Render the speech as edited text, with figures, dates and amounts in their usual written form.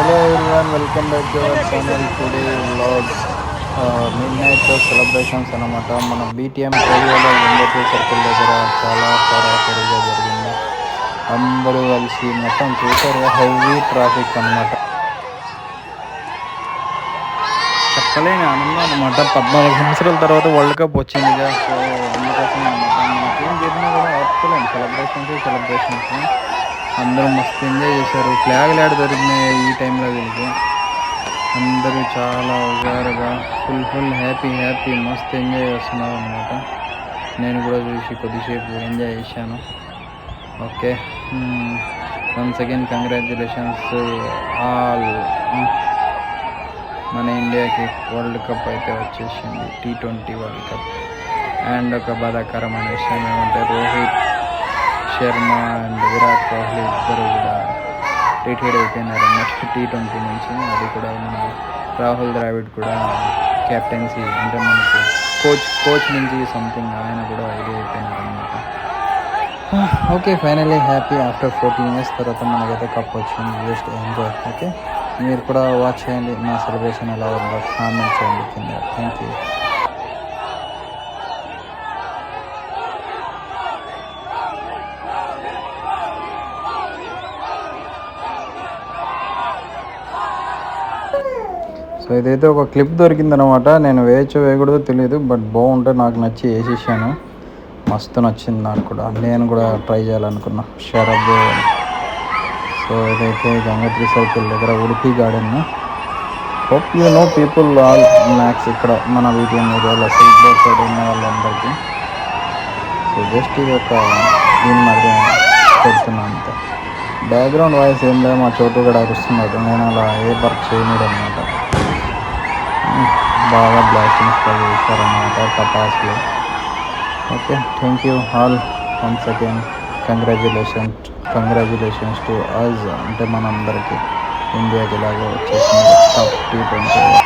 Hello everyone, welcome back to our channel. Today vlog midnight celebrations అనమాట. మన BTM ఏరియాలో ఉండేటి circle దగ్గర చాలా హడావిడిగా జరిగింది. అందరూ కలిసి మొత్తం చూసారు, హెవీ ట్రాఫిక్ అనమాట. చెప్పలేని ఆనందం అనమాట. 14 సంవత్సరాల తర్వాత వరల్డ్ కప్ వచ్చిందిగా, సో అందుకోసం అనమాట. మనకేం జరిగినా కూడా ఆపుకోలేము. సెలబ్రేషన్స్ అందరూ మస్తు ఎంజాయ్ చేశారు. ఫ్లాగ్లు ఆడ దొరికినాయి ఈ టైంలో వీళ్ళకి. అందరూ చాలా హుషారుగా ఫుల్ హ్యాపీ మస్తు ఎంజాయ్ చేస్తున్నారు అనమాట. నేను కూడా చూసి కొద్దిసేపు ఎంజాయ్ చేశాను. Okay, once again congratulations all. మన ఇండియాకి వరల్డ్ కప్ అయితే వచ్చేసింది, T20 వరల్డ్ కప్. అండ్ ఒక బాధాకరమైన విషయం ఏమంటే రోహిత్ శర్మ అండ్ విరాట్ కోహ్లీ ఇద్దరు కూడా రిటైర్డ్ అయిపోయినారు నెక్స్ట్ T20 నుంచి. అది కూడా మన రాహుల్ ద్రావిడ్ కూడా క్యాప్టెన్సీ, అంటే మనకి కోచ్ నుంచి సంథింగ్ ఆయన కూడా ఇది అయిపోయినారు అనమాట. Okay, finally happy after 14 years తర్వాత మనకైతే కప్ వచ్చింది. Just enjoy. ఓకే, మీరు కూడా వాచ్ చేయండి, నా సెలబ్రేషన్ ఎలా ఉందో కామెంట్ చేయండి కింద. Thank you. సో ఇదైతే ఒక క్లిప్ దొరికిందనమాట. నేను వేయకూడదో తెలియదు, బట్ బాగుంటే నాకు నచ్చి వేసేసాను. మస్తు నచ్చింది నాకు కూడా. నేను కూడా ట్రై చేయాలనుకున్నా షరబ్. సో ఇదైతే గంగోత్రి సర్కిల్ దగ్గర Udupi garden. Hope you know people all max ఇక్కడ మన వీటిఎం ఏరియాలో సిల్క్ బోర్డ్ సైడ్ ఉన్న వాళ్ళందరికీ. సో జస్ట్ ఇది ఒక దీని మాత్రం పెడుతున్నాను అంతే. బ్యాక్గ్రౌండ్ వాయిస్ ఏం లేదు, మా చోటు కూడా అరుస్తున్నాడు. నేను అలా ఏ వర్క్ చేయలేడు అనమాట. బాగా బ్లాస్టింగ్స్ చేశారన్నమాట టపాస్లో. Okay, thank you all once again. Congratulations to us, అంటే మనందరికీ ఇండియాకి ఇలాగో వచ్చేసింది టాప్ T20.